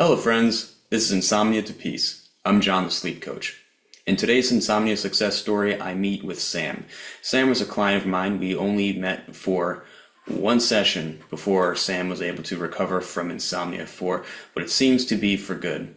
Hello, friends. This is Insomnia to Peace. I'm John, the sleep coach. In today's Insomnia success story, I meet with Sam. Sam was a client of mine. We only met for one session before Sam was able to recover from insomnia for what it seems to be for good.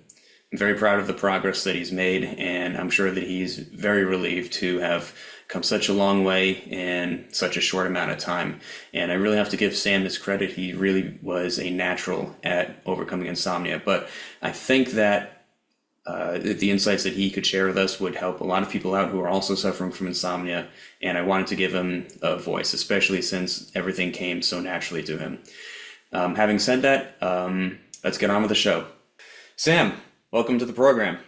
I'm very proud of the progress that he's made, and I'm sure that he's very relieved to have come such a long way in such a short amount of time. And I really have to give Sam his credit. He really was a natural at overcoming insomnia. But I think that the insights that he could share with us would help a lot of people out who are also suffering from insomnia. And I wanted to give him a voice, especially since everything came so naturally to him. Having said that, let's get on with the show. Sam, welcome to the program.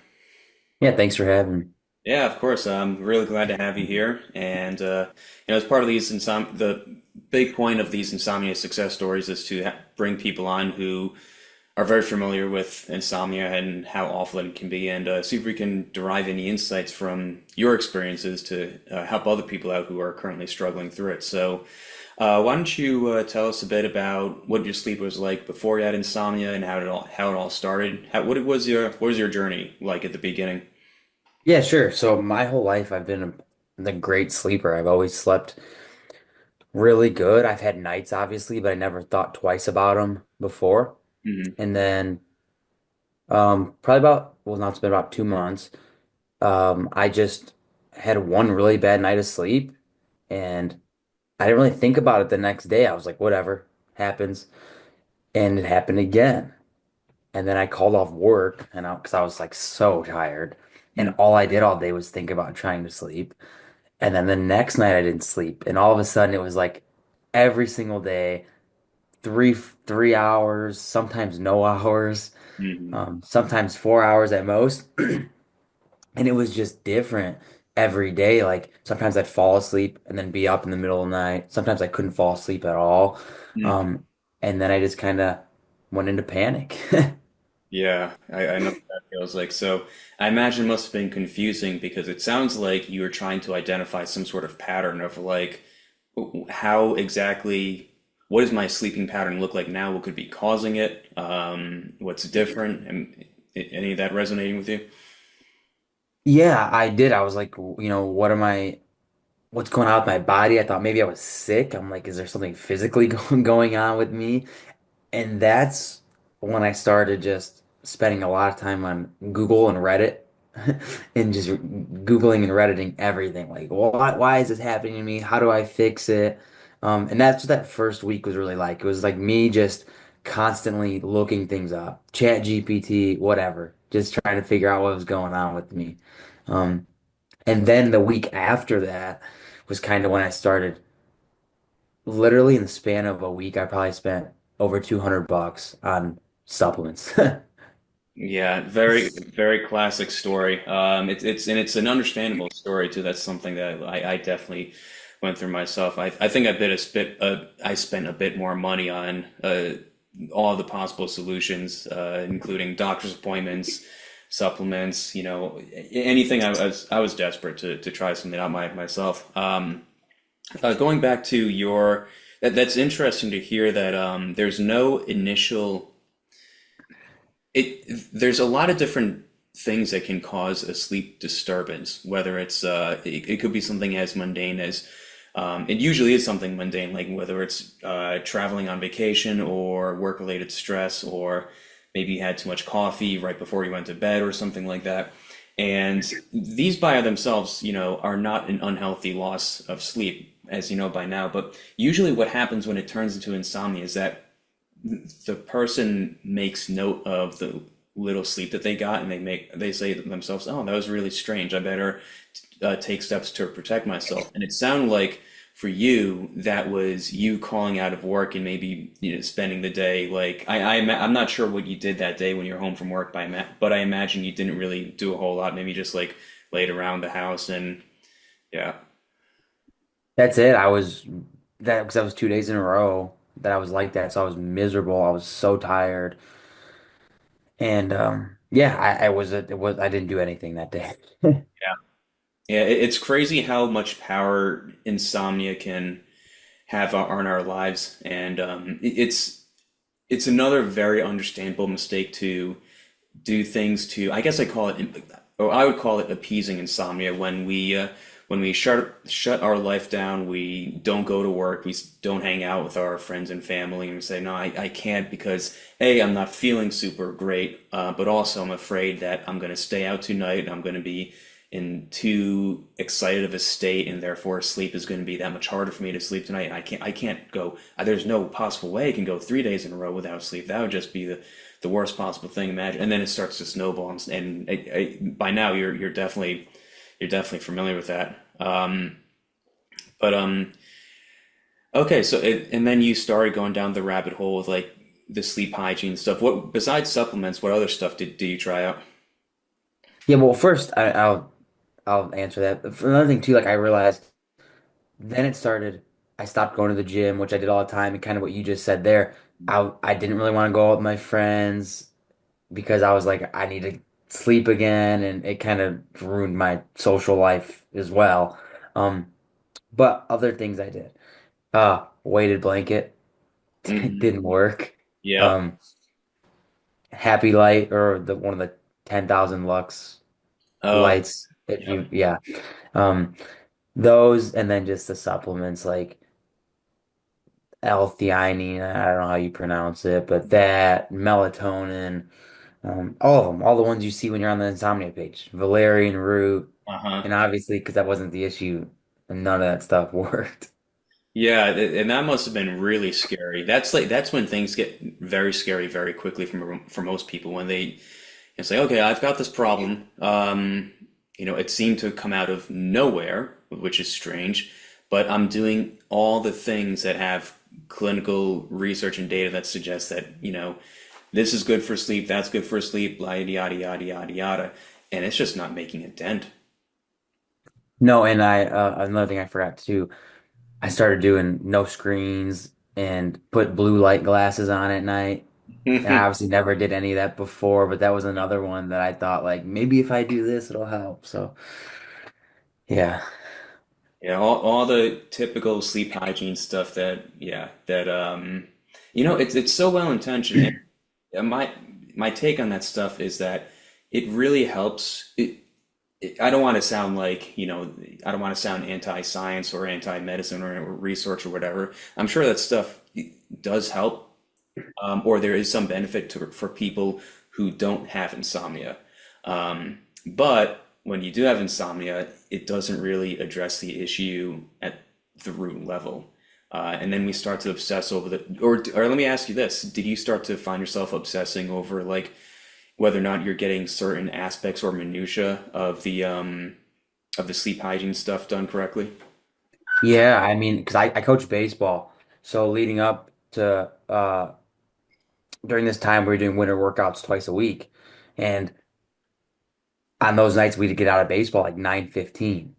Yeah, thanks for having me. Yeah, of course. I'm really glad to have you here. And as part of the big point of these insomnia success stories is to bring people on who are very familiar with insomnia and how awful it can be, and see if we can derive any insights from your experiences to help other people out who are currently struggling through it. So, why don't you tell us a bit about what your sleep was like before you had insomnia and how it all started? What was your journey like at the beginning? Yeah, sure. So my whole life I've been a great sleeper. I've always slept really good. I've had nights, obviously, but I never thought twice about them before. Hmm. And then probably now it's been about 2 months. I just had one really bad night of sleep and I didn't really think about it the next day. I was like, whatever, happens. And it happened again. And then I called off work and because I was like so tired. And all I did all day was think about trying to sleep. And then the next night I didn't sleep. And all of a sudden it was like every single day, three hours, sometimes no hours, Hmm. sometimes 4 hours at most. And it was just different every day. Like sometimes I'd fall asleep and then be up in the middle of the night. Sometimes I couldn't fall asleep at all. Um, and then I just kind of went into panic. Yeah, I know what that feels like. So I imagine it must have been confusing because it sounds like you were trying to identify some sort of pattern of like how exactly, what does my sleeping pattern look like now? What could be causing it? What's different? And any of that resonating with you? Yeah, I did. I was like, what's going on with my body? I thought maybe I was sick. I'm like, is there something physically going on with me? And that's when I started just spending a lot of time on Google and Reddit and just Googling and Redditing everything. Like, why is this happening to me? How do I fix it? And that's what that first week was really like. It was like me just constantly looking things up, Chat GPT, whatever, just trying to figure out what was going on with me. Um, and then the week after that was kind of when I started, literally in the span of a week, I probably spent over $200 on supplements. Yeah, very, very classic story. It's an understandable story too. That's something that I definitely went through myself. I think I spent a bit more money on all the possible solutions, including doctor's appointments, supplements, anything. I was desperate to try something out myself. Going back to that's interesting to hear that there's no initial there's a lot of different things that can cause a sleep disturbance, whether it could be something as mundane as it usually is something mundane, like whether it's traveling on vacation or work-related stress, or maybe you had too much coffee right before you went to bed or something like that. And these by themselves, are not an unhealthy loss of sleep, as you know by now. But usually what happens when it turns into insomnia is that the person makes note of the little sleep that they got, and they say to themselves, "Oh, that was really strange. I better take steps to protect myself." And it sounded like for you that was you calling out of work and maybe spending the day like I'm not sure what you did that day when you're home from work, but I imagine you didn't really do a whole lot. Maybe just like laid around the house and yeah. That's it. I was that because I was 2 days in a row that I was like that. So I was miserable. I was so tired. And yeah, I didn't do anything that day. Yeah, it's crazy how much power insomnia can have on our lives, and it's it's another very understandable mistake to do things to, I guess I call it, or I would call it appeasing insomnia when we shut our life down, we don't go to work, we don't hang out with our friends and family, and we say, no, I can't because A, I'm not feeling super great, but also I'm afraid that I'm going to stay out tonight, and I'm going to be in too excited of a state, and therefore sleep is going to be that much harder for me to sleep tonight. I can't go. There's no possible way I can go 3 days in a row without sleep. That would just be the worst possible thing. Imagine, and then it starts to snowball, and by now you're definitely familiar with that. But okay, so and then you started going down the rabbit hole with like the sleep hygiene stuff. What besides supplements, what other stuff did you try out? Yeah, well, first I'll answer that. For another thing too, like I realized then it started. I stopped going to the gym, which I did all the time, and kind of what you just said there. I didn't really want to go out with my friends because I was like I need to sleep again, and it kind of ruined my social life as well. Um, but other things I did. Weighted blanket Hmm. didn't work. Yep. Um, Happy Light or the one of the 10,000 lux Oh, lights that yep. you yeah. Um, those and then just the supplements like L-theanine, I don't know how you pronounce it, but that melatonin, all of them, all the ones you see when you're on the insomnia page, valerian root, Uh-huh. and obviously because that wasn't the issue, none of that stuff worked. Yeah, and that must have been really scary. That's like that's when things get very scary very quickly for most people when they say, okay, I've got this problem. It seemed to come out of nowhere, which is strange, but I'm doing all the things that have clinical research and data that suggests that, this is good for sleep, that's good for sleep, yada yada yada yada yada, and it's just not making a dent. No, and I another thing I forgot too, I started doing no screens and put blue light glasses on at night. And I obviously never did any of that before, but that was another one that I thought like maybe if I do this, it'll help. So yeah. Yeah, all the typical sleep hygiene stuff it's so well intentioned. And my take on that stuff is that it really helps. I don't want to sound like, I don't want to sound anti-science or anti-medicine or research or whatever. I'm sure that stuff does help, or there is some benefit for people who don't have insomnia. But when you do have insomnia, it doesn't really address the issue at the root level. And then we start to obsess over or let me ask you this. Did you start to find yourself obsessing over like whether or not you're getting certain aspects or minutia of the sleep hygiene stuff done correctly? Yeah, I mean, because I coach baseball. So leading up to during this time we were doing winter workouts twice a week. And on those nights we'd get out of baseball like 9:15.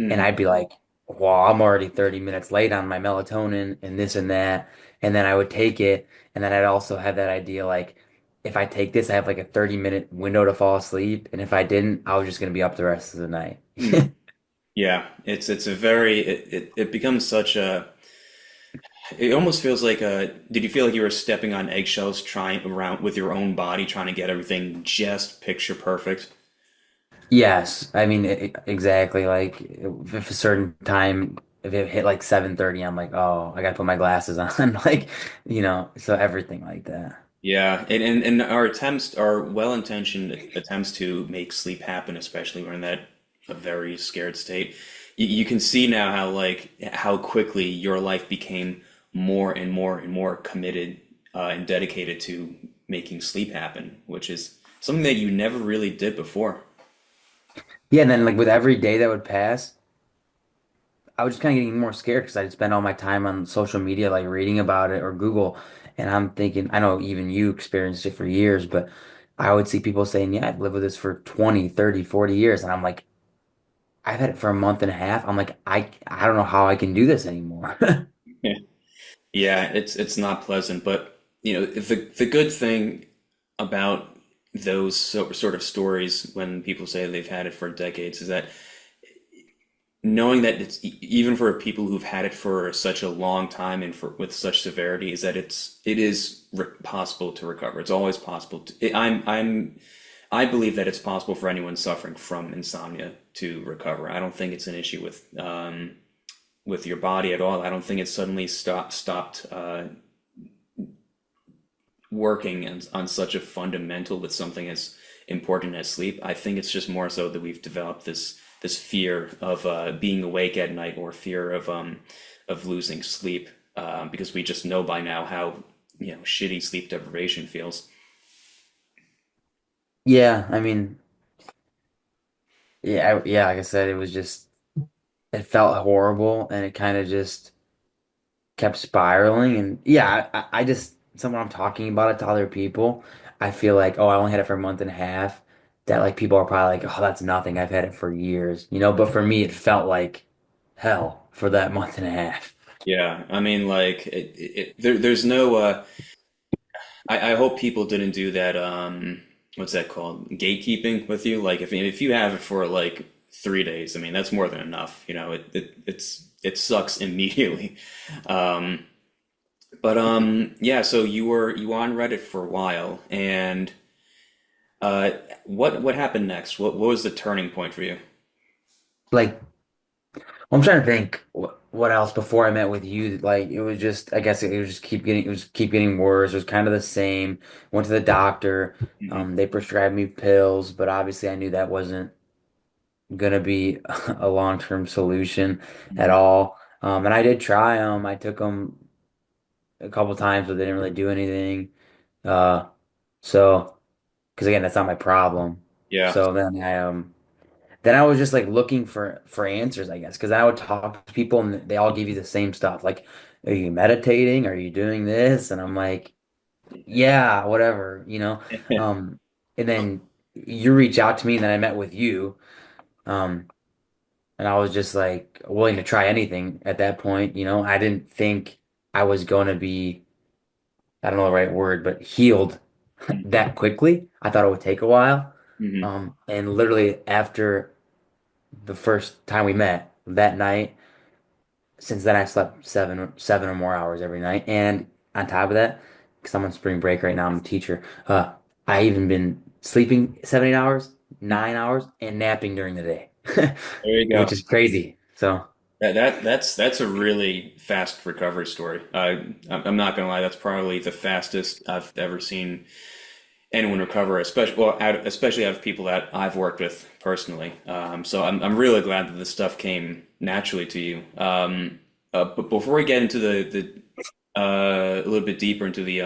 And Hmm. I'd be like, well, I'm already 30 minutes late on my melatonin and this and that. And then I would take it. And then I'd also have that idea like, if I take this, I have like a 30-minute window to fall asleep. And if I didn't, I was just going to be up the rest of the night. Yeah, it's a very it becomes such a it almost feels like a did you feel like you were stepping on eggshells trying around with your own body trying to get everything just picture perfect? Yes. I mean, exactly. Like, if a certain time, if it hit like 7:30, I'm like, oh, I got to put my glasses on. Like, so everything like that. Yeah, and our attempts, our well-intentioned attempts to make sleep happen, especially when in that a very scared state, you can see now how like how quickly your life became more and more and more committed and dedicated to making sleep happen, which is something that you never really did before. Yeah. And then, like, with every day that would pass, I was just kind of getting more scared because I'd spend all my time on social media, like reading about it or Google. And I'm thinking, I know even you experienced it for years, but I would see people saying, yeah, I've lived with this for 20, 30, 40 years. And I'm like, I've had it for a month and a half. I'm like, I don't know how I can do this anymore. Yeah, it's not pleasant, but the good thing about those sort of stories when people say they've had it for decades is that knowing that it's even for people who've had it for such a long time and for with such severity is that it is possible to recover. It's always possible to, I believe that it's possible for anyone suffering from insomnia to recover. I don't think it's an issue with your body at all. I don't think it suddenly stopped working on such a fundamental with something as important as sleep. I think it's just more so that we've developed this fear of being awake at night or fear of losing sleep because we just know by now how shitty sleep deprivation feels. Yeah, I mean, yeah, yeah, like I said, it was just it felt horrible and it kind of just kept spiraling. And yeah, I just someone I'm talking about it to other people, I feel like, oh, I only had it for a month and a half. That like people are probably like, oh, that's nothing. I've had it for years, you know. But for me, it felt like hell for that month and a half. Yeah, I mean, like there's no. I hope people didn't do that. What's that called? Gatekeeping with you. Like if you have it for like 3 days, I mean that's more than enough. It sucks immediately. Um, but yeah. So you were on Reddit for a while, and uh, what happened next? What was the turning point for you? Like, I'm trying to think what else before I met with you. Like, it was just, I guess it was just it was keep getting worse. It was kind of the same. Went to the doctor. Hmm. They prescribed me pills, but obviously I knew that wasn't gonna be a long-term solution at Hmm. all. And I did try them. I took them a couple times, but they didn't really do anything. Uh, so, because again, that's not my problem. Yeah. So then I was just like looking for answers, I guess, because I would talk to people and they all give you the same stuff. Like, are you meditating? Are you doing this? And I'm like, yeah, whatever, you know. Um, and then you reach out to me, and then I met with you. Um, and I was just like willing to try anything at that point, you know. I didn't think I was going to be, I don't know the right word, but healed that quickly. I thought it would take a while. Hmm. And literally after the first time we met that night, since then I slept seven or more hours every night. And on top of that, because I'm on spring break right now, I'm a teacher. I even been sleeping 7, 8 hours, 9 hours, and napping during the day, There you go. which is crazy. So. That's a really fast recovery story. I'm not gonna lie, that's probably the fastest I've ever seen anyone recover, especially out of people that I've worked with personally. So I'm really glad that this stuff came naturally to you. But before we get into the a little bit deeper into the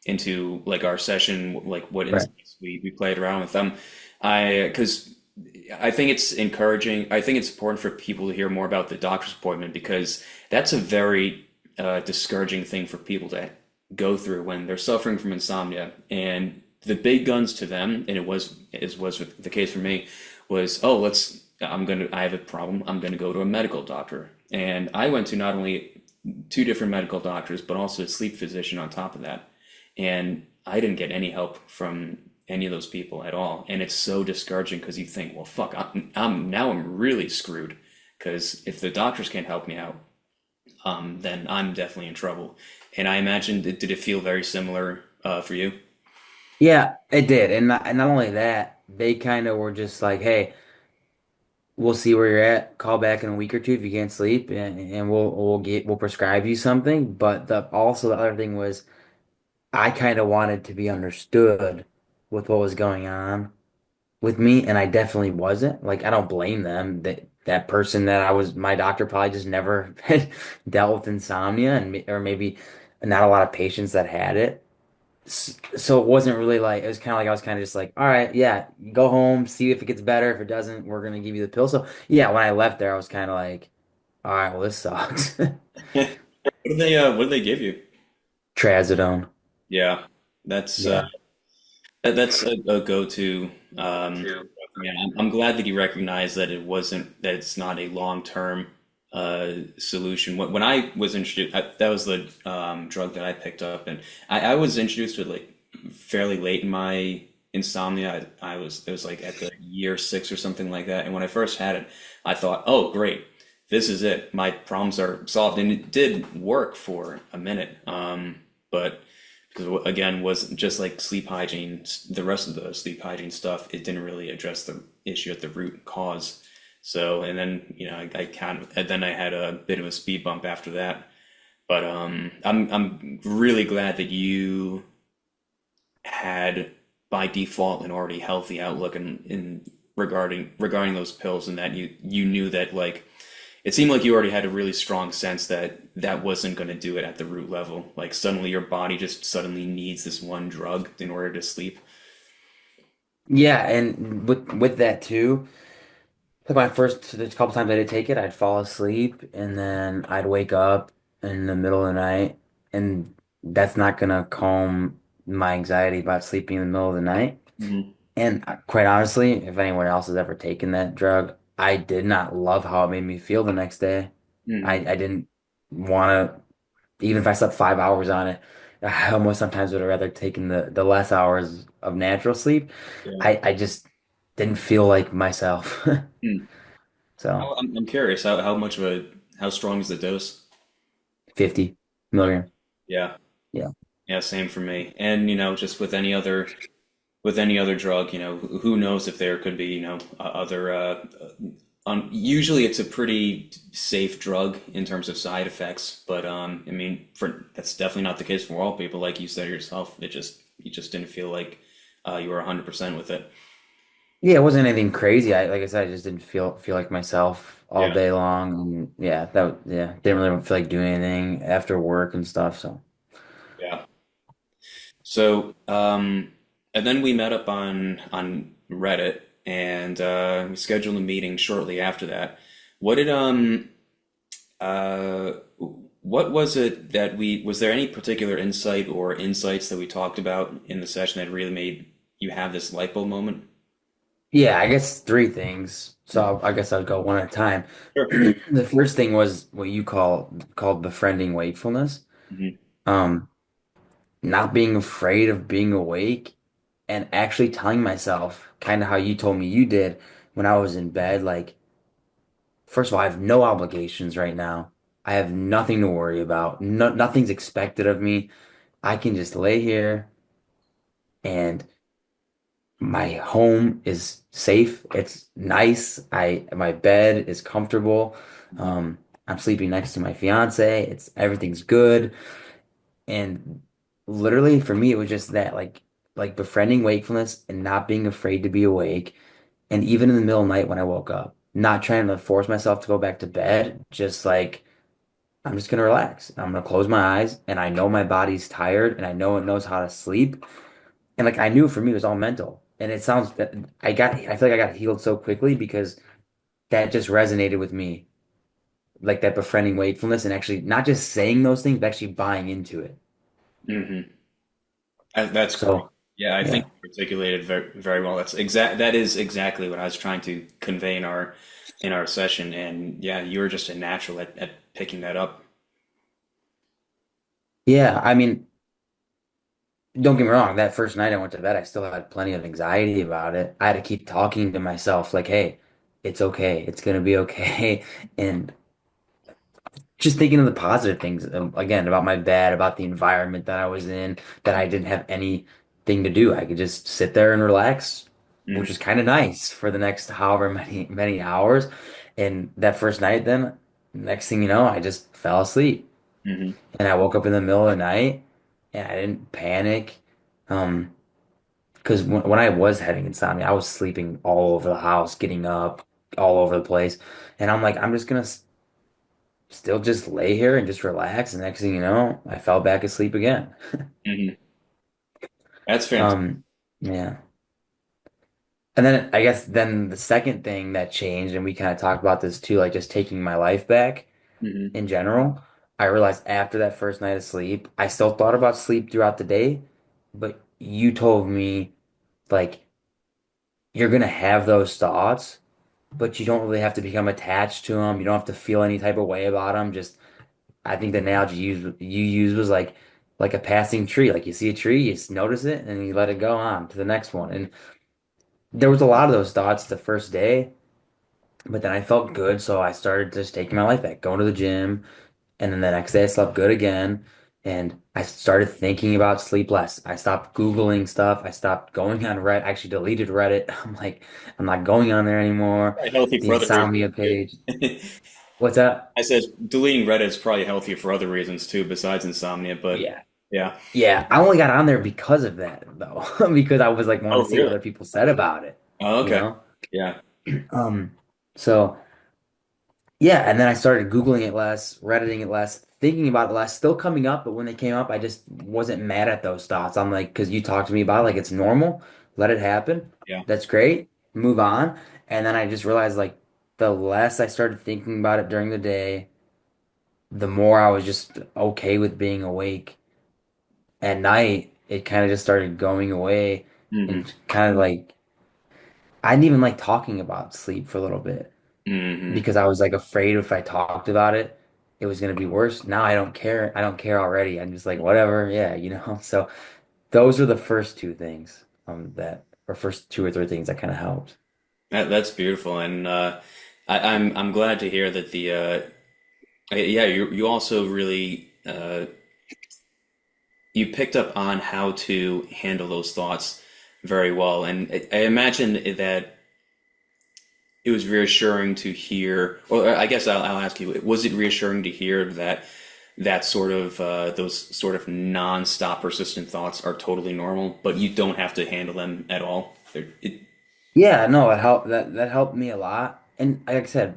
into like our session, like what Right. insights we played around with them. Because I think it's encouraging. I think it's important for people to hear more about the doctor's appointment because that's a very discouraging thing for people to go through when they're suffering from insomnia. And the big guns to them, and it was the case for me, was I have a problem. I'm gonna go to a medical doctor. And I went to not only two different medical doctors, but also a sleep physician on top of that. And I didn't get any help from any of those people at all. And it's so discouraging because you think, well, fuck, I'm really screwed. Because if the doctors can't help me out, then I'm definitely in trouble. And I imagine, did it feel very similar for you? Yeah, it did. And not only that, they kind of were just like, hey, we'll see where you're at. Call back in a week or two if you can't sleep, and we'll prescribe you something. But the other thing was I kind of wanted to be understood with what was going on with me, and I definitely wasn't. Like, I don't blame them. That person that I was, my doctor probably just never had dealt with insomnia, or maybe not a lot of patients that had it. So it wasn't really like, it was kind of like I was kind of just like, all right, yeah, go home, see if it gets better. If it doesn't, we're gonna give you the pill. So yeah, when I left there, I was kind of like, all right, well, this sucks. What did they give you? Trazodone. Yeah, that's Yeah. that's a go-to. Yeah, I'm glad that you recognize that that it's not a long-term solution. When I was introduced, that was the drug that I picked up, and I was introduced to it like fairly late in my insomnia. It was like at the year six or something like that. And when I first had it, I thought, oh, great, this is it. My problems are solved. And it did work for a minute. But because again, was just like sleep hygiene, the rest of the sleep hygiene stuff, it didn't really address the issue at the root cause. So, and then, I kind of, and then I had a bit of a speed bump after that. But I'm really glad that you had by default an already healthy outlook in regarding those pills, and that you knew that, like, it seemed like you already had a really strong sense that that wasn't going to do it at the root level. Like suddenly your body just suddenly needs this one drug in order to sleep. Yeah, and with that too, like my first the couple times I did take it, I'd fall asleep and then I'd wake up in the middle of the night, and that's not gonna calm my anxiety about sleeping in the middle of the night. Hmm. And quite honestly, if anyone else has ever taken that drug, I did not love how it made me feel the next day. Hmm. I didn't want to, even if I slept 5 hours on it, I almost sometimes would have rather taken the less hours of natural sleep. Yeah. I just didn't feel like myself. Hmm. So I'm curious how much of a how strong is the dose? 50 Okay. milligram. Yeah. Yeah. Yeah, same for me. And just with any other drug, who knows if there could be, other usually it's a pretty safe drug in terms of side effects, but I mean, for that's definitely not the case for all people. Like you said yourself, you just didn't feel like you were 100% with it. Yeah, it wasn't anything crazy. Like I said, I just didn't feel like myself all Yeah. day long. And yeah, yeah, didn't really feel like doing anything after work and stuff. So Yeah. So, and then we met up on Reddit, and we scheduled a meeting shortly after that. What did uh what was it that was there any particular insight or insights that we talked about in the session that really made you have this light bulb moment? yeah, I guess three things. So I guess I'll go one at a time. Sure. The first thing was what you called befriending wakefulness. Hmm. Um, Not being afraid of being awake and actually telling myself, kind of how you told me you did when I was in bed, like, first of all, I have no obligations right now. I have nothing to worry about. Nothing's expected of me. I can just lay here and my home is safe. It's nice. My bed is comfortable. Um, I'm sleeping next to my fiance. Everything's good. And literally for me, it was just that, like befriending wakefulness and not being afraid to be awake. And even in the middle of the night when I woke up, not trying to force myself to go back to bed, just like I'm just gonna relax. I'm gonna close my eyes, and I know my body's tired and I know it knows how to sleep. And like I knew for me it was all mental. And it sounds that I feel like I got healed so quickly because that just resonated with me. Like that befriending wakefulness and actually not just saying those things, but actually buying into it. Hmm. That's great. So Yeah, I think yeah. you articulated very very well. That is exactly what I was trying to convey in our session. And yeah, you were just a natural at picking that up. Yeah, I mean, don't get me wrong, that first night I went to bed, I still had plenty of anxiety about it. I had to keep talking to myself like, hey, it's okay. It's gonna be okay. And just thinking of the positive things, again, about my bed, about the environment that I was in, that I didn't have anything to do. I could just sit there and relax, which Hmm. was kind of nice for the next however many hours. And that first night, then next thing you know, I just fell asleep. Hmm. And I woke up in the middle of the night and I didn't panic. Um, because when I was having insomnia, I was sleeping all over the house, getting up all over the place. And I'm like, I'm just gonna still just lay here and just relax. And next thing you know, I fell back asleep again. Hmm. That's fantastic. Um, yeah. And then I guess then the second thing that changed, and we kind of talked about this too, like just taking my life back Hmm. in general. I realized after that first night of sleep, I still thought about sleep throughout the day, but you told me like you're gonna have those thoughts, but you don't really have to become attached to them. You don't have to feel any type of way about them. Just I think the analogy you used was like a passing tree. Like you see a tree, you just notice it, and you let it go on to the next one. And there was a lot of those thoughts the first day, but then I felt good, so I started just taking my life back, going to the gym, and then the next day I slept good again, and I started thinking about sleep less. I stopped Googling stuff. I stopped going on Reddit. I actually deleted Reddit. I'm like, I'm not going on there anymore. Probably healthy The for other reasons insomnia page. too. What's that? I said deleting Reddit is probably healthy for other reasons too, besides insomnia, but Yeah. yeah. Yeah, I only got on there because of that though, because I was like wanting Oh, to see what really? other people said about it, Oh, you okay. know? Yeah. Um, so yeah, and then I started Googling it less, Redditing it less, thinking about it less, still coming up, but when they came up, I just wasn't mad at those thoughts. I'm like, because you talked to me about it, like it's normal, let it happen. Yeah. That's great, move on. And then I just realized like the less I started thinking about it during the day, the more I was just okay with being awake. At night, it kind of just started going away Hmm. and kind of like I didn't even like talking about sleep for a little bit Hmm. because I was like afraid if I talked about it, it was gonna be worse. Now I don't care. I don't care already. I'm just like whatever, yeah, you know. So those are the first two things that or first two or three things that kind of helped. That's beautiful, and I'm glad to hear that the yeah, you also really you picked up on how to handle those thoughts very well, and I imagine that it was reassuring to hear, or I guess I'll ask you, was it reassuring to hear that that sort of those sort of non-stop persistent thoughts are totally normal, but you don't have to handle them at all? Yeah, no, it helped that helped me a lot. And like I said,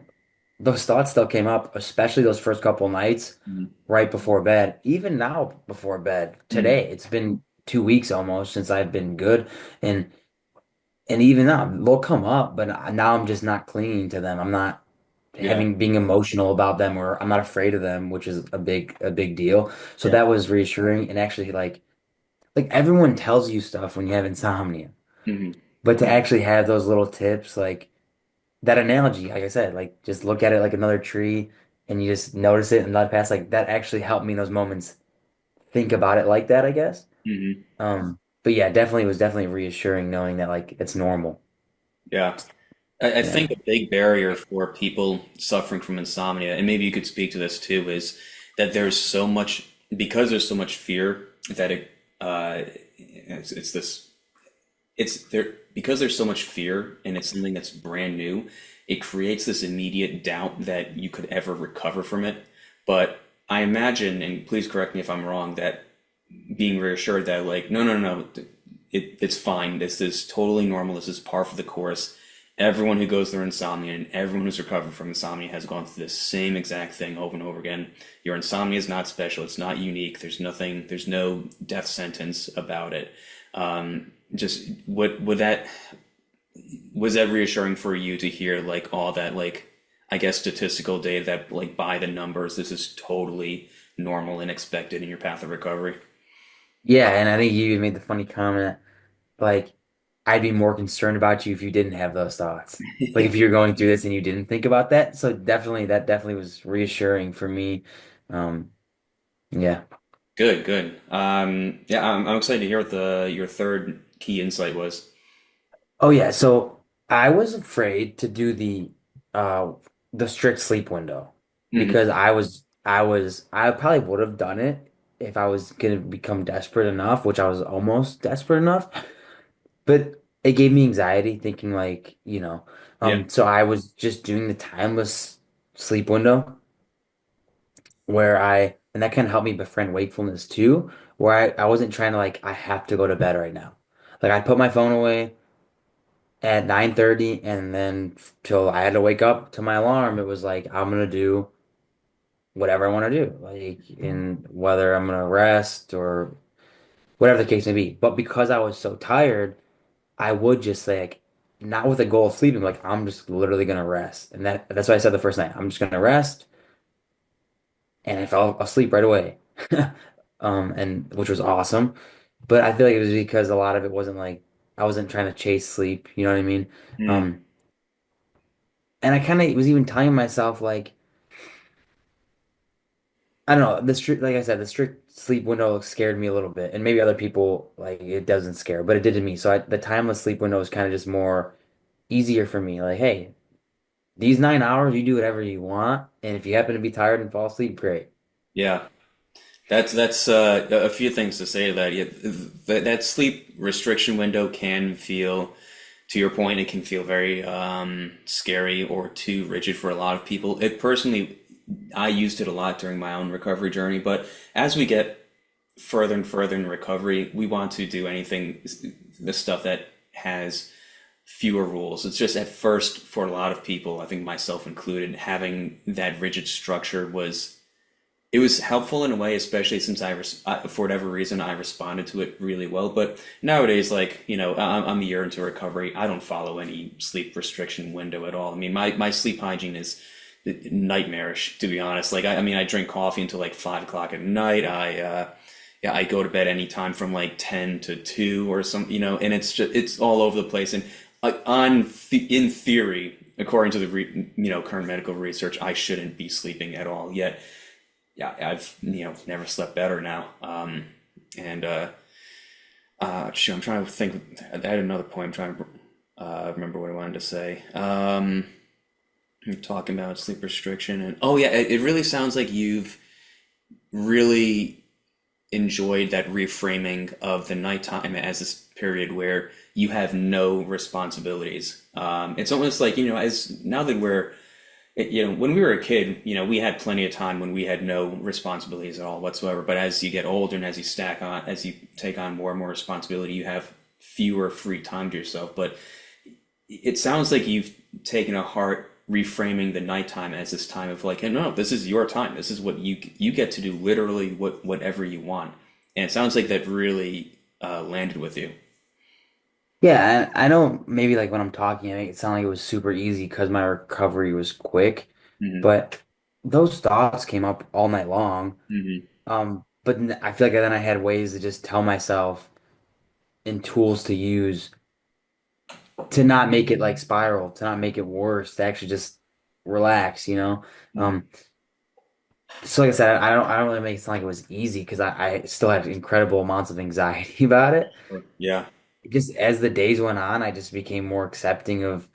those thoughts still came up, especially those first couple nights Mhm. right before bed. Even now before bed, Mhm. today, it's been 2 weeks almost since I've been good. And And even now, they'll come up, but now I'm just not clinging to them. I'm not Yeah, having being emotional about them, or I'm not afraid of them, which is a big deal. So yeah. that was reassuring and actually like everyone tells you stuff when you have insomnia, Hmm. but to actually have those little tips, like that analogy, like I said, like just look at it like another tree and you just notice it and let it pass, like that actually helped me in those moments think about it like that, I guess. Hmm. But yeah, definitely it was definitely reassuring knowing that like it's normal. Yeah. I Yeah. think a big barrier for people suffering from insomnia, and maybe you could speak to this too, is that there's so much, because there's so much fear that it's this, it's there, because there's so much fear and it's something that's brand new, it creates this immediate doubt that you could ever recover from it. But I imagine, and please correct me if I'm wrong, that being reassured that like no, it's fine, this is totally normal, this is par for the course, everyone who goes through insomnia and everyone who's recovered from insomnia has gone through the same exact thing over and over again. Your insomnia is not special, it's not unique, there's nothing, there's no death sentence about it. Just what would that, was that reassuring for you to hear like all that, like I guess statistical data that like by the numbers this is totally normal and expected in your path of recovery? Yeah, and I think you even made the funny comment, like, I'd be more concerned about you if you didn't have those thoughts. Like if you're going through this and you didn't think about that. So definitely that definitely was reassuring for me. Um, yeah. Good, good. Yeah, I'm excited to hear what the your third key insight was. Oh yeah, so I was afraid to do uh the strict sleep window Hmm. because I probably would have done it if I was gonna become desperate enough, which I was almost desperate enough. But it gave me anxiety thinking like, Yeah. so I was just doing the timeless sleep window where and that kind of helped me befriend wakefulness too, where I wasn't trying to like, I have to go to bed right now. Like I put my phone away at 9:30 and then till I had to wake up to my alarm, it was like, I'm gonna do whatever I want to do, like in whether I'm gonna rest or whatever the case may be. But because I was so tired, I would just say like not with a goal of sleeping, like I'm just literally gonna rest. And that's what I said the first night. I'm just gonna rest and I fell asleep right away. And which was awesome. But I feel like it was because a lot of it wasn't like I wasn't trying to chase sleep, you know what I mean? Mm. Um and I kind of was even telling myself like I don't know. The strict, like I said, the strict sleep window scared me a little bit, and maybe other people like it doesn't scare, but it did to me. So the timeless sleep window is kind of just more easier for me. Like, hey, these 9 hours, you do whatever you want, and if you happen to be tired and fall asleep, great. Yeah. That's a few things to say to that. Yeah, that sleep restriction window can feel, to your point, it can feel very scary or too rigid for a lot of people. It personally, I used it a lot during my own recovery journey, but as we get further and further in recovery, we want to do anything, the stuff that has fewer rules. It's just at first for a lot of people, I think myself included, having that rigid structure was it was helpful in a way, especially since for whatever reason, I responded to it really well. But nowadays, like, I'm a year into recovery. I don't follow any sleep restriction window at all. I mean, my sleep hygiene is nightmarish, to be honest. Like, I mean, I drink coffee until like 5 o'clock at night. Yeah, I go to bed anytime from like 10 to 2 or some, and it's all over the place. And in theory, according to the current medical research, I shouldn't be sleeping at all. Yet yeah, I've never slept better now. And shoot, I'm trying to think. I had another point. I'm trying to remember what I wanted to say. You're talking about sleep restriction, and oh yeah, it really sounds like you've really enjoyed that reframing of the nighttime as this period where you have no responsibilities. It's almost like as now that when we were a kid, we had plenty of time when we had no responsibilities at all whatsoever. But as you get older and as you take on more and more responsibility, you have fewer free time to yourself. But it sounds like you've taken a heart reframing the nighttime as this time of like, hey, no, this is your time. This is what you get to do literally whatever you want. And it sounds like that really landed with you. Yeah, I know maybe like when I'm talking, I make it sound like it was super easy because my recovery was quick, Hmm. but those thoughts came up all night long. Hmm. But I feel like then I had ways to just tell myself and tools to use to not make it like spiral, to not make it worse, to actually just relax, you know? Hmm. Um, so like I said, I don't really make it sound like it was easy because I still had incredible amounts of anxiety about it. Yeah. Just as the days went on, I just became more accepting of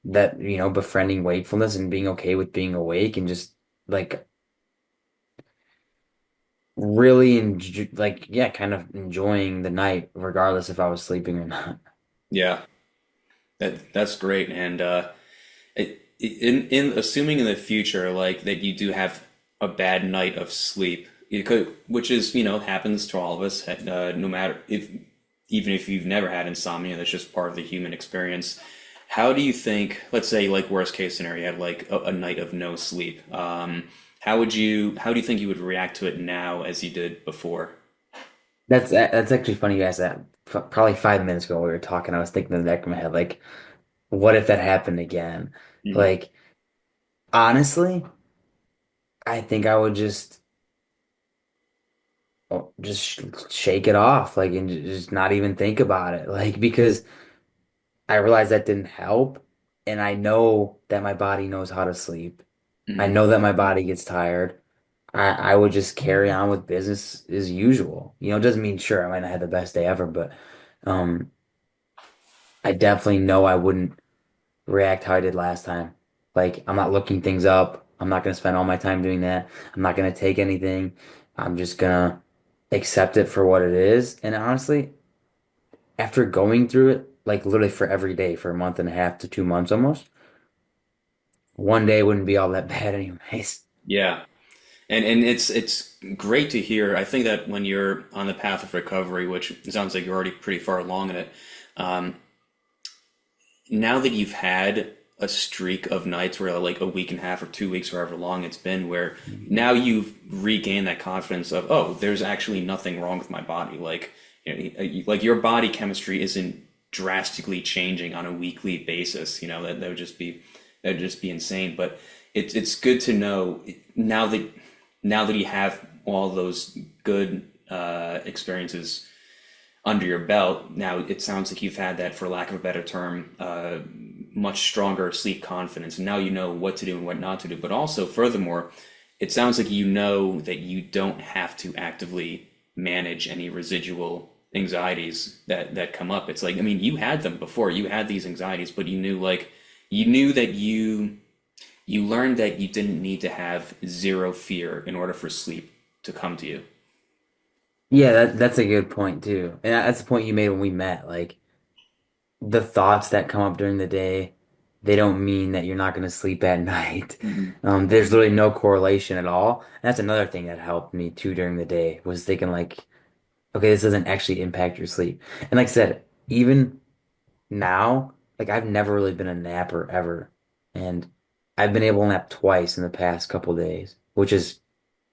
that, befriending wakefulness and being okay with being awake and just like really enjoy, like yeah, kind of enjoying the night regardless if I was sleeping or not. Yeah. That's great. And in assuming in the future, like that you do have a bad night of sleep, it could, which is, happens to all of us, no matter if, even if you've never had insomnia, that's just part of the human experience. How do you think, let's say, like worst case scenario, you had like a night of no sleep. How do you think you would react to it now as you did before? That's actually funny you asked that. Probably 5 minutes ago we were talking, I was thinking in the back of my head, like, what if that happened again? Hmm. Like, honestly, I think I would just shake it off, like, and just not even think about it, like, because I realized that didn't help, and I know that my body knows how to sleep. I Hmm. know that my body gets tired. I would just carry on with business as usual. It doesn't mean sure I might not have the best day ever, but um, I definitely know I wouldn't react how I did last time. Like, I'm not looking things up. I'm not gonna spend all my time doing that. I'm not gonna take anything. I'm just gonna accept it for what it is. And honestly, after going through it, like literally for every day for a month and a half to 2 months almost, one day wouldn't be all that bad anyways. Yeah. And it's great to hear. I think that when you're on the path of recovery, which it sounds like you're already pretty far along in it, um, now that you've had a streak of nights where like a week and a half or 2 weeks, or however long it's been, where now you've regained that confidence of, oh, there's actually nothing wrong with my body. Like, like your body chemistry isn't drastically changing on a weekly basis. That would just be insane. But it's good to know now that you have all those good experiences under your belt. Now it sounds like you've had that, for lack of a better term, much stronger sleep confidence, and now you know what to do and what not to do. But also, furthermore, it sounds like you know that you don't have to actively manage any residual anxieties that come up. It's like, I mean, you had them before. You had these anxieties, but you knew that you learned that you didn't need to have zero fear in order for sleep to come to you. Yeah, that's a good point too. And that's the point you made when we met. Like the thoughts that come up during the day, they don't mean that you're not going to sleep at night. Hmm. There's literally no correlation at all. And that's another thing that helped me too during the day was thinking like, okay, this doesn't actually impact your sleep. And like I said, even now, like I've never really been a napper ever. And I've been able to nap twice in the past couple days, which is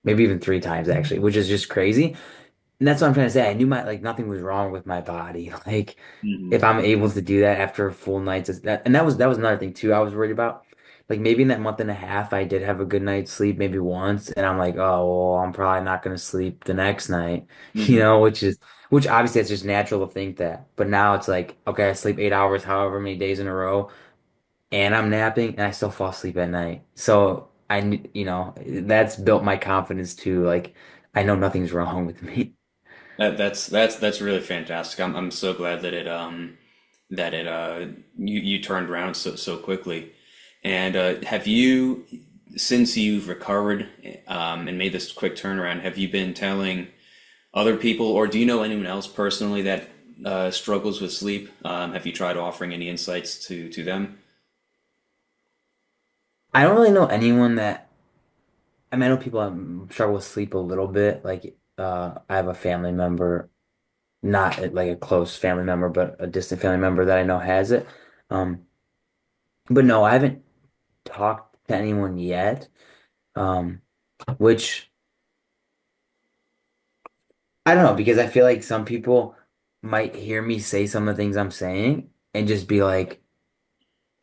maybe even three times actually, which is just crazy. And that's what I'm trying to say. I knew my like nothing was wrong with my body. Like Hmm. if I'm able to do that after a full night's that and that was another thing too I was worried about. Like maybe in that month and a half I did have a good night's sleep maybe once and I'm like, oh well, I'm probably not gonna sleep the next night, Hmm. which obviously it's just natural to think that. But now it's like, okay, I sleep 8 hours however many days in a row and I'm napping and I still fall asleep at night. So that's built my confidence too. Like I know nothing's wrong with me. That's really fantastic. I'm so glad that it you turned around so quickly. And have you, since you've recovered and made this quick turnaround, have you been telling other people, or do you know anyone else personally that struggles with sleep? Have you tried offering any insights to them? I don't really know anyone that I mean, I know people struggle with sleep a little bit. Like, I have a family member, not like a close family member, but a distant family member that I know has it. Um, but no, I haven't talked to anyone yet. Um, which I don't know because I feel like some people might hear me say some of the things I'm saying and just be like,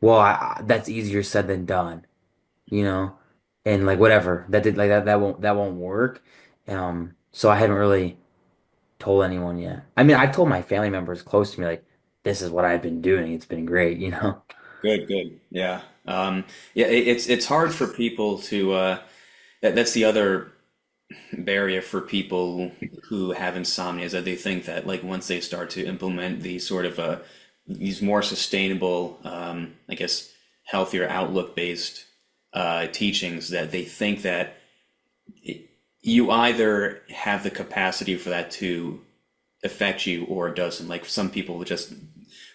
"Well, that's easier said than done," you know, and like whatever that did like that won't work. So I haven't really told anyone yet. I mean, I told my family members close to me, like, this is what I've been doing. It's been great, you know? Good, good. Yeah. Yeah, it's hard for people to that's the other barrier for people who have insomnia is that they think that like once they start to implement these sort of these more sustainable I guess healthier outlook based teachings that they think that you either have the capacity for that to affect you or it doesn't. Like some people just,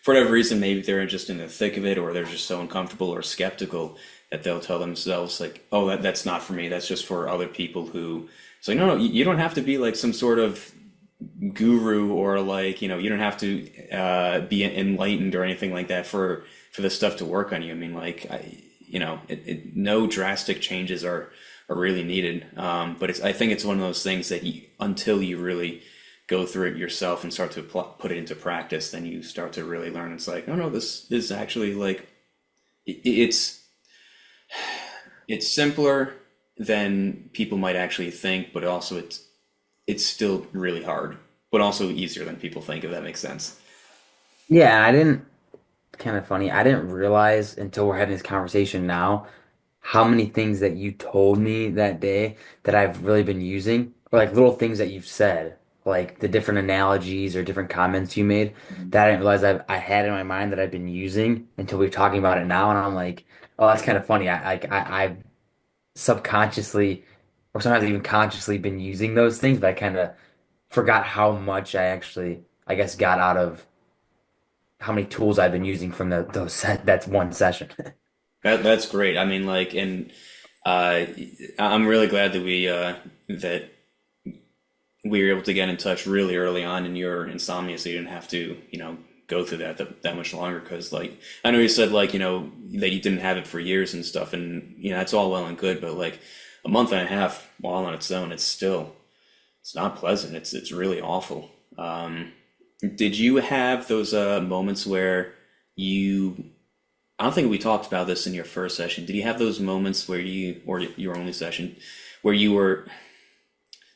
for whatever reason, maybe they're just in the thick of it or they're just so uncomfortable or skeptical that they'll tell themselves like, "Oh, that's not for me. That's just for other people who." It's like, no, no, you don't have to be like some sort of guru or like, you don't have to be enlightened or anything like that for this stuff to work on you. I mean, like, no drastic changes are really needed. But I think it's one of those things that until you really go through it yourself and start to put it into practice, then you start to really learn. It's like, oh no, this is actually like it's it's simpler than people might actually think, but also it's still really hard, but also easier than people think, if that makes sense. Yeah, I didn't, kind of funny. I didn't realize until we're having this conversation now how many things that you told me that day that I've really been using, or like little things that you've said, like the different analogies or different comments you made that I didn't realize I had in my mind that I've been using until we're talking about it now. And I'm like, oh, that's kind of funny. I've subconsciously or sometimes even consciously been using those things, but I kind of forgot how much I actually, I guess, got out of how many tools I've been using from that's one session. That's great. I mean, like, and I'm really glad that we were able to get in touch really early on in your insomnia, so you didn't have to, go through that much longer. Because, like, I know you said like, that you didn't have it for years and stuff, and that's all well and good, but like a month and a half while on its own, it's not pleasant. It's really awful. Did you have those moments where you? I don't think we talked about this in your first session. Did you have those moments where or your only session, where you were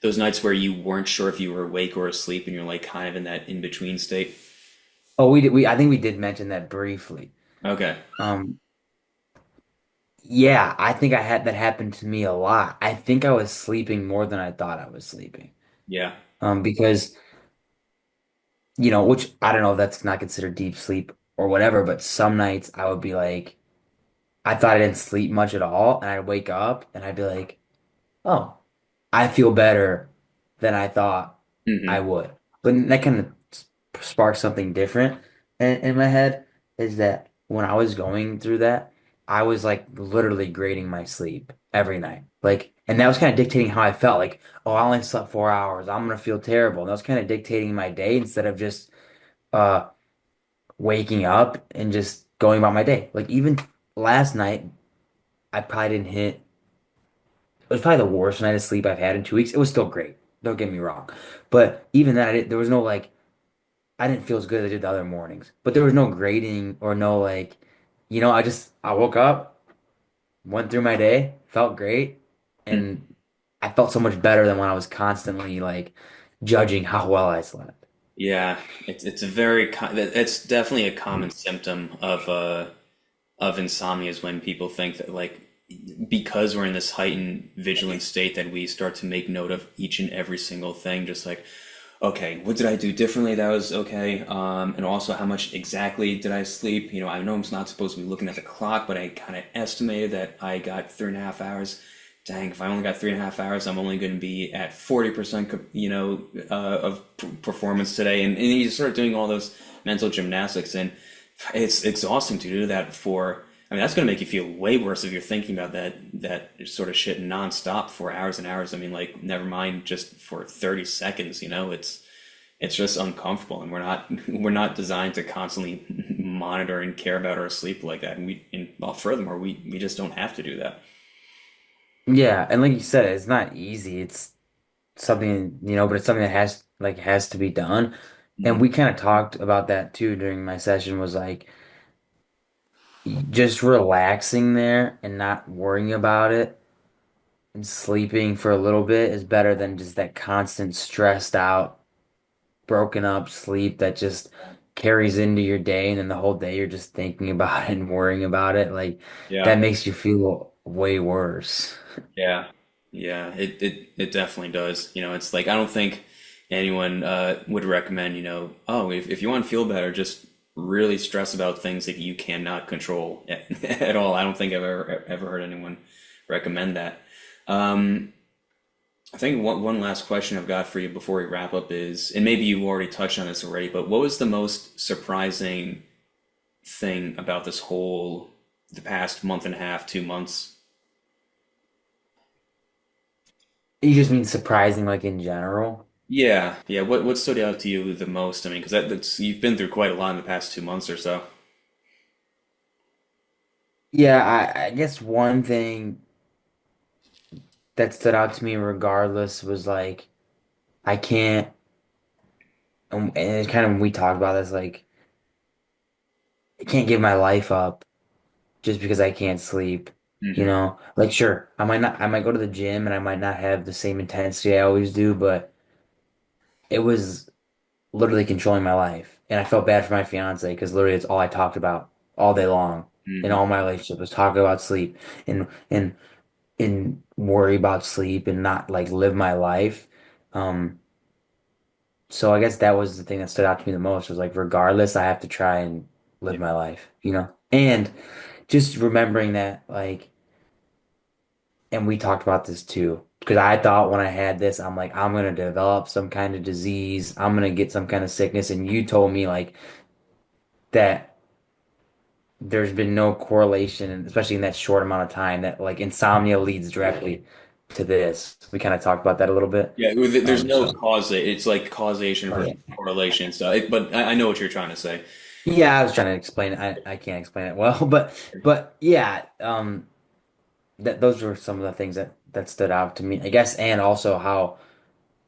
those nights where you weren't sure if you were awake or asleep, and you're like kind of in that in between state? Oh, we did. I think we did mention that briefly. Okay. Um, Yeah, I think I had that happen to me a lot. I think I was sleeping more than I thought I was sleeping. Yeah. Because, which I don't know if that's not considered deep sleep or whatever, but some nights I would be like, I thought I didn't sleep much at all, and I'd wake up and I'd be like, oh, I feel better than I thought I Hmm. would. But that kind of sparked something different in my head is that when I was going through that, I was like literally grading my sleep every night. Like, and that was kind of dictating how I felt. Like, oh, I only slept 4 hours. I'm gonna feel terrible. And that was kind of dictating my day instead of just uh waking up and just going about my day. Like even last night, I probably didn't hit. It was probably the worst night of sleep I've had in 2 weeks. It was still great. Don't get me wrong. But even then, there was no like, I didn't feel as good as I did the other mornings. But there was no grading or no like, I woke up, went through my day, felt great, and I felt so much better than when I was constantly like judging how well I slept. Yeah, it's a it's definitely a common symptom of insomnia is when people think that like because we're in this heightened vigilant state that we start to make note of each and every single thing, just like, okay, what did I do differently that was okay? And also how much exactly did I sleep? I know I'm not supposed to be looking at the clock, but I kind of estimated that I got 3.5 hours. Dang, if I only got 3.5 hours, I'm only going to be at 40%, of performance today. And you start doing all those mental gymnastics, and it's exhausting to do that for. I mean, that's going to make you feel way worse if you're thinking about that sort of shit nonstop for hours and hours. I mean, like, never mind just for 30 seconds. It's just uncomfortable, and we're not designed to constantly monitor and care about our sleep like that. Well, furthermore, we just don't have to do that. Yeah, and like you said, it's not easy. It's something, but it's something that has to be done. And Mhm. we kind of talked about that too during my session was like just relaxing there and not worrying about it and sleeping for a little bit is better than just that constant stressed out, broken up sleep that just carries into your day and then the whole day you're just thinking about it and worrying about it. Like Yeah. that makes you feel way worse. Yeah, yeah, it definitely does. It's like I don't think anyone would recommend, oh, if you want to feel better, just really stress about things that you cannot control at all. I don't think I've ever heard anyone recommend that. Um, I think one last question I've got for you before we wrap up is, and maybe you already touched on this already, but what was the most surprising thing about the past month and a half, 2 months? You just mean surprising like in general? Yeah, yeah. What stood out to you the most? I mean, because that's you've been through quite a lot in the past 2 months or so. Yeah, I guess one thing that stood out to me regardless was like I can't and it's kind of when we talked about this like I can't give my life up just because I can't sleep. Hmm. Like sure, I might go to the gym and I might not have the same intensity I always do, but it was literally controlling my life. And I felt bad for my fiance because literally it's all I talked about all day long in Hmm. all my relationship was talking about sleep and and worry about sleep and not like live my life. Um, so I guess that was the thing that stood out to me the most was like regardless, I have to try and live Yeah, my life. And just remembering that like and we talked about this too. Because I thought when I had this, I'm like, I'm gonna develop some kind of disease. I'm gonna get some kind of sickness. And you told me like that there's been no correlation, especially in that short amount of time, that like insomnia leads directly to this. We kind of talked about that a little bit. yeah. There's no So cause. It's like causation oh versus yeah. correlation. So, but I know what you're trying to say. Yeah, I was trying to explain it. I can't explain it well, but yeah, that those were some of the things that stood out to me, I guess, and also how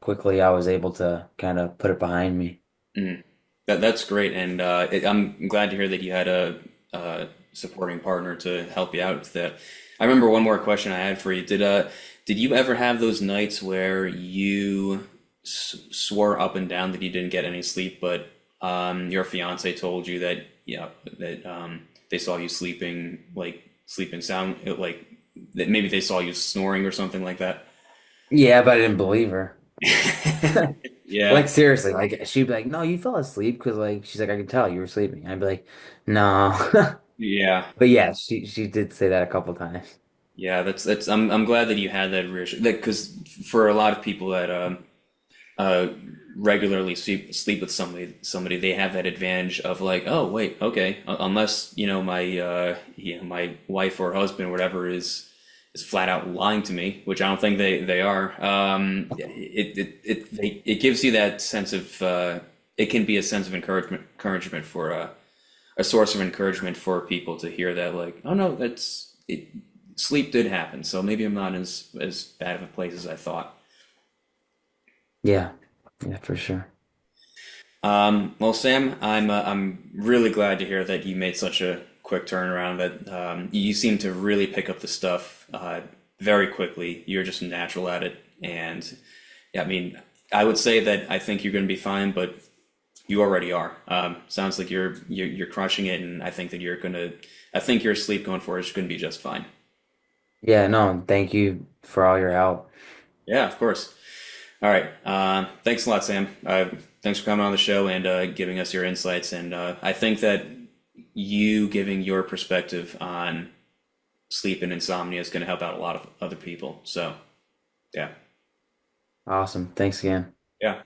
quickly I was able to kind of put it behind me. Mm. That's great, and I'm glad to hear that you had a supporting partner to help you out with that. I remember one more question I had for you. Did you ever have those nights where you swore up and down that you didn't get any sleep, but your fiance told you that yeah that they saw you sleeping like sleeping sound, like that maybe they saw you snoring or something like that. Yeah, but I didn't believe her. Yeah, Like seriously, like she'd be like, "No, you fell asleep," because like she's like, "I can tell you were sleeping." I'd be like, "No," yeah, but yeah, she did say that a couple times. yeah. That's. I'm glad that you had that reassurance. Because for a lot of people that uh regularly sleep with somebody they have that advantage of like, oh wait, okay, unless my my wife or husband or whatever is flat out lying to me, which I don't think they are. It gives you that sense of it can be a sense of encouragement for a source of encouragement for people to hear that, like, oh no, that's it, sleep did happen, so maybe I'm not as bad of a place as I thought. Yeah, yeah, for sure. Well, Sam, I'm really glad to hear that you made such a quick turnaround. That you seem to really pick up the stuff very quickly. You're just natural at it, and yeah, I mean, I would say that I think you're going to be fine, but you already are. Sounds like you're crushing it, and I think that you're gonna. I think your sleep going forward is going to be just fine. Yeah, no, thank you for all your help. Yeah, of course. All right. Thanks a lot, Sam. Thanks for coming on the show and giving us your insights. And I think that you giving your perspective on sleep and insomnia is going to help out a lot of other people. So, yeah. Awesome. Thanks again. Yeah.